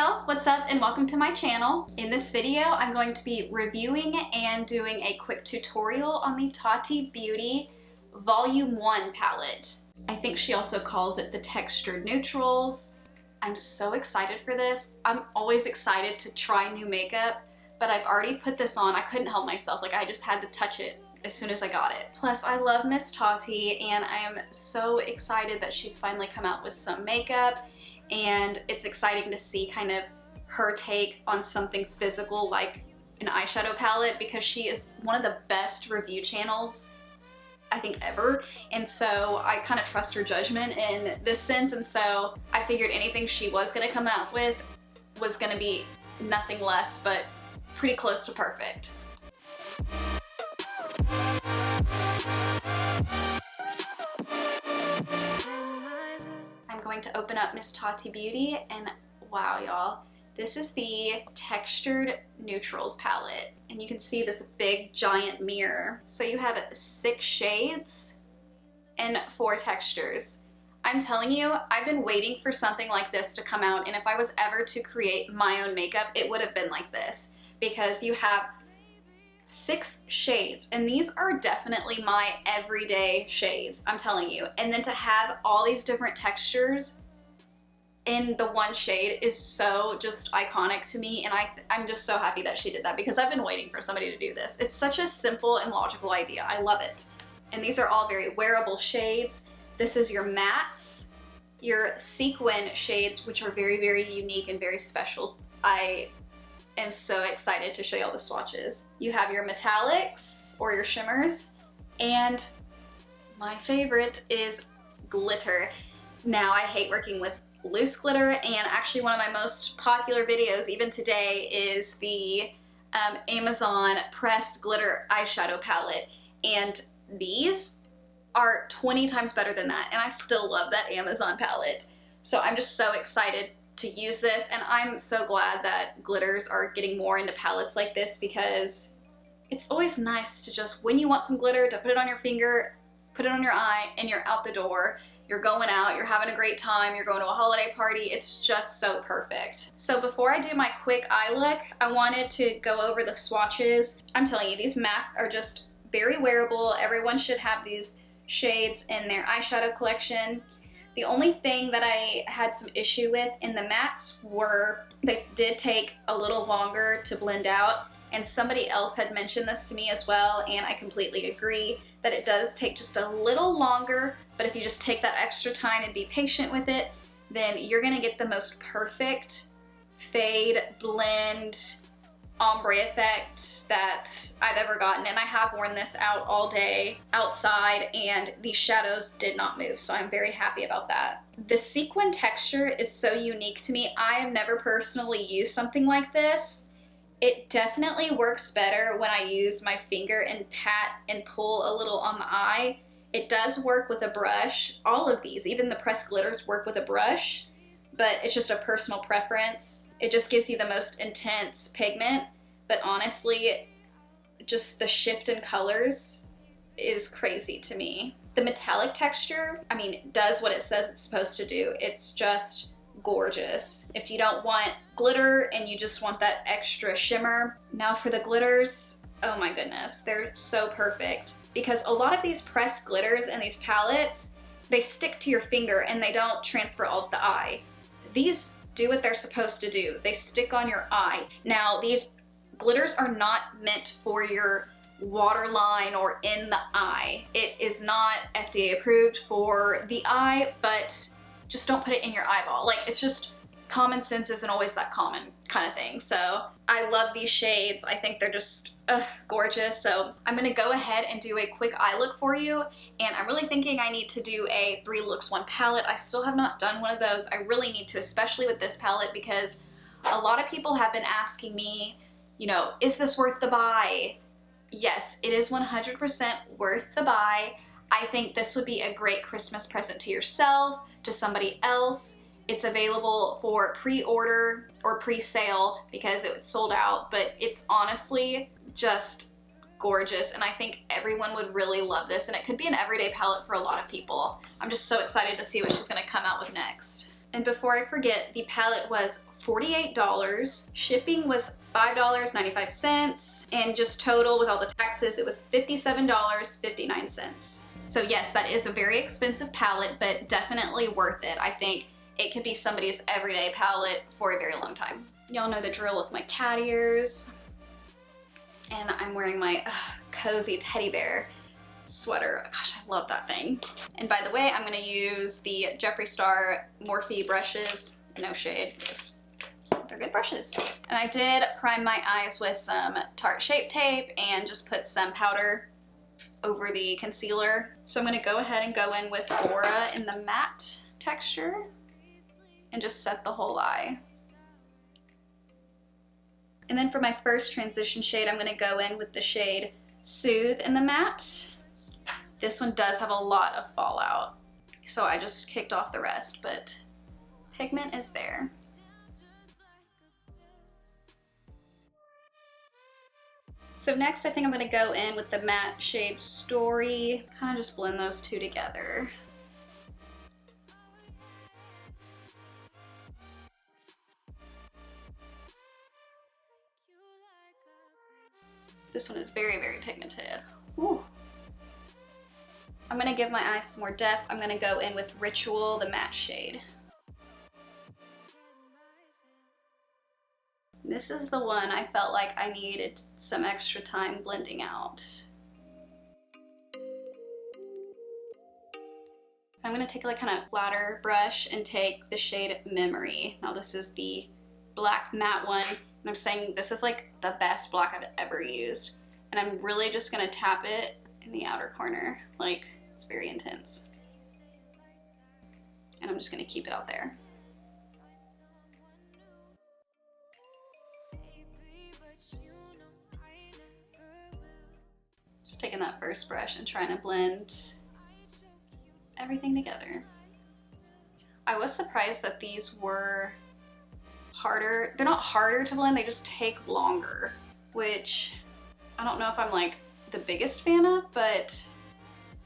y'all, what's up and welcome to my channel. In this video, I'm going to be reviewing and doing a quick tutorial on the Tati Beauty Volume 1 palette. I think she also calls it the Textured Neutrals. I'm so excited for this. I'm always excited to try new makeup, but I've already put this on. I couldn't help myself, like I just had to touch it as soon as I got it. Plus, I love Miss Tati and I am so excited that she's finally come out with some makeup. And it's exciting to see kind of her take on something physical like an eyeshadow palette, because she is one of the best review channels I think ever, and so I kind of trust her judgment in this sense, and so I figured anything she was going to come out with was going to be nothing less but pretty close to perfect. Going to open up Miss Tati Beauty, and wow y'all, this is the Textured Neutrals palette, and you can see this big giant mirror. So you have 6 shades and 4 textures. I'm telling you, I've been waiting for something like this to come out, and if I was ever to create my own makeup, it would have been like this, because you have 6 shades, and these are definitely my everyday shades, I'm telling you. And then to have all these different textures in the one shade is so just iconic to me, and I'm just so happy that she did that, because I've been waiting for somebody to do this. It's such a simple and logical idea. I love it. And these are all very wearable shades. This is your mattes, your sequin shades, which are very, very unique and very special. I am so excited to show you all the swatches. You have your metallics or your shimmers, and my favorite is glitter. Now, I hate working with loose glitter, and actually one of my most popular videos even today is the Amazon pressed glitter eyeshadow palette, and these are 20 times better than that, and I still love that Amazon palette. So I'm just so excited to use this, and I'm so glad that glitters are getting more into palettes like this, because it's always nice to just, when you want some glitter, to put it on your finger, put it on your eye, and you're out the door. You're going out, you're having a great time, you're going to a holiday party. It's just so perfect. So before I do my quick eye look, I wanted to go over the swatches. I'm telling you, these mattes are just very wearable. Everyone should have these shades in their eyeshadow collection. The only thing that I had some issue with in the mattes were they did take a little longer to blend out, and somebody else had mentioned this to me as well, and I completely agree that it does take just a little longer, but if you just take that extra time and be patient with it, then you're gonna get the most perfect fade, blend, ombre effect that I've ever gotten. And I have worn this out all day outside, and these shadows did not move, so I'm very happy about that. The sequin texture is so unique to me. I have never personally used something like this. It definitely works better when I use my finger and pat and pull a little on the eye. It does work with a brush. All of these, even the pressed glitters, work with a brush, but it's just a personal preference. It just gives you the most intense pigment, but honestly, just the shift in colors is crazy to me. The metallic texture, I mean, does what it says it's supposed to do. It's just gorgeous. If you don't want glitter and you just want that extra shimmer. Now for the glitters, oh my goodness, they're so perfect, because a lot of these pressed glitters and these palettes, they stick to your finger and they don't transfer all to the eye. These do what they're supposed to do. They stick on your eye. Now, these glitters are not meant for your waterline or in the eye. It is not FDA approved for the eye, but just don't put it in your eyeball. Like, it's just, common sense isn't always that common kind of thing. So I love these shades. I think they're just gorgeous. So I'm gonna go ahead and do a quick eye look for you, and I'm really thinking I need to do a 3 looks 1 palette. I still have not done one of those. I really need to, especially with this palette, because a lot of people have been asking me, you know, is this worth the buy? Yes, it is 100% worth the buy. I think this would be a great Christmas present to yourself, to somebody else. It's available for pre-order or pre-sale because it was sold out, but it's honestly just gorgeous, and I think everyone would really love this, and it could be an everyday palette for a lot of people. I'm just so excited to see what she's going to come out with next. And before I forget, the palette was $48. Shipping was $5.95, and just total with all the taxes, it was $57.59. So yes, that is a very expensive palette, but definitely worth it. I think it could be somebody's everyday palette for a very long time. Y'all know the drill with my cat ears. And I'm wearing my cozy teddy bear sweater. Gosh, I love that thing. And by the way, I'm gonna use the Jeffree Star Morphe brushes. No shade, just they're good brushes. And I did prime my eyes with some Tarte Shape Tape and just put some powder over the concealer. So I'm gonna go ahead and go in with Aura in the matte texture and just set the whole eye. And then for my first transition shade, I'm gonna go in with the shade Soothe in the matte. This one does have a lot of fallout, so I just kicked off the rest, but pigment is there. So next I think I'm gonna go in with the matte shade Story, kind of just blend those two together. This one is very, very pigmented. Ooh. I'm gonna give my eyes some more depth. I'm gonna go in with Ritual, the matte shade. This is the one I felt like I needed some extra time blending out. I'm gonna take a kind of flatter brush and take the shade Memory. Now this is the black matte one. And I'm saying this is like the best black I've ever used. And I'm really just gonna tap it in the outer corner. Like, it's very intense. And I'm just gonna keep it out there. Just taking that first brush and trying to blend everything together. I was surprised that these were harder. They're not harder to blend, they just take longer, which I don't know if I'm like the biggest fan of, but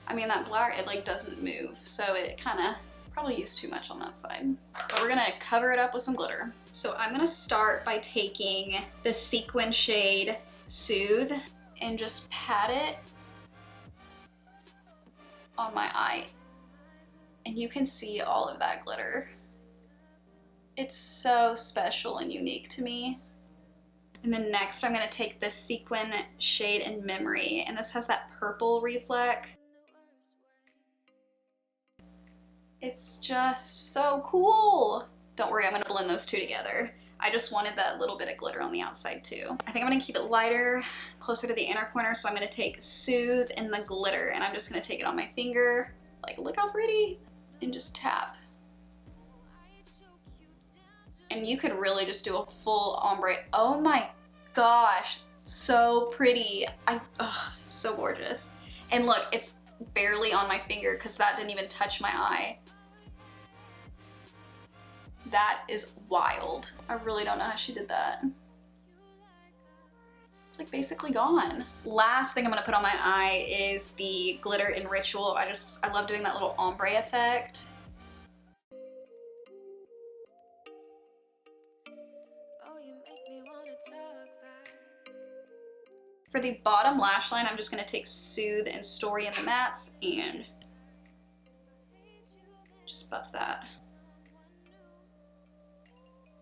I mean that black, it like doesn't move, so it kind of probably used too much on that side. But we're gonna cover it up with some glitter. So I'm gonna start by taking the sequin shade Soothe and just pat it on my eye, and you can see all of that glitter. It's so special and unique to me. And then next I'm gonna take the sequin shade in Memory, and this has that purple reflect. It's just so cool. Don't worry, I'm gonna blend those two together. I just wanted that little bit of glitter on the outside too. I think I'm gonna keep it lighter, closer to the inner corner, so I'm gonna take Soothe in the glitter, and I'm just gonna take it on my finger, like look how pretty, and just tap. And you could really just do a full ombre. Oh my gosh, so pretty. So gorgeous. And look, it's barely on my finger because that didn't even touch my eye. That is wild. I really don't know how she did that. It's like basically gone. Last thing I'm gonna put on my eye is the glitter in Ritual. I love doing that little ombre effect. For the bottom lash line, I'm just gonna take Soothe and Story in the mattes and just buff that.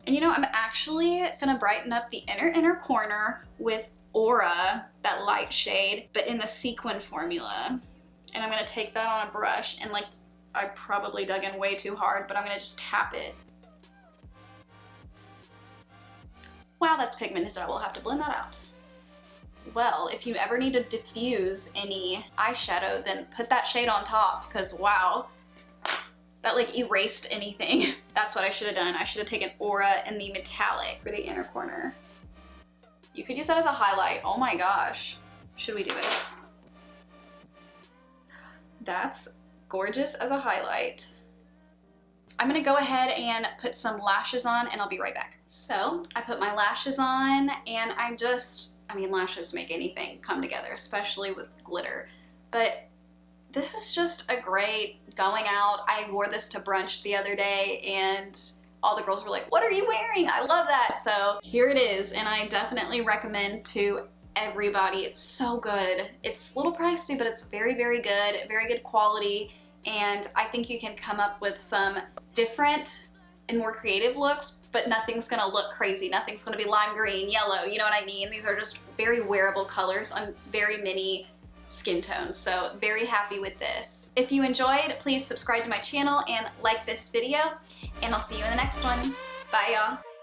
And you know, I'm actually gonna brighten up the inner corner with Aura, that light shade, but in the sequin formula. And I'm gonna take that on a brush, and like, I probably dug in way too hard, but I'm gonna just tap it. Wow, that's pigmented. I will have to blend that out. Well, if you ever need to diffuse any eyeshadow, then put that shade on top, because wow, that like erased anything. That's what I should have done. I should have taken Aura in the metallic for the inner corner. You could use that as a highlight. Oh my gosh. Should we do it? That's gorgeous as a highlight. I'm gonna go ahead and put some lashes on, and I'll be right back. So I put my lashes on, and I mean, lashes make anything come together, especially with glitter. But this is just a great going out. I wore this to brunch the other day, and all the girls were like, what are you wearing? I love that. So here it is, and I definitely recommend to everybody. It's so good. It's a little pricey, but it's very, very good quality, and I think you can come up with some different and more creative looks, but nothing's gonna look crazy. Nothing's gonna be lime green, yellow, you know what I mean? These are just very wearable colors on very many skin tones, so very happy with this. If you enjoyed, please subscribe to my channel and like this video, and I'll see you in the next one. Bye, y'all.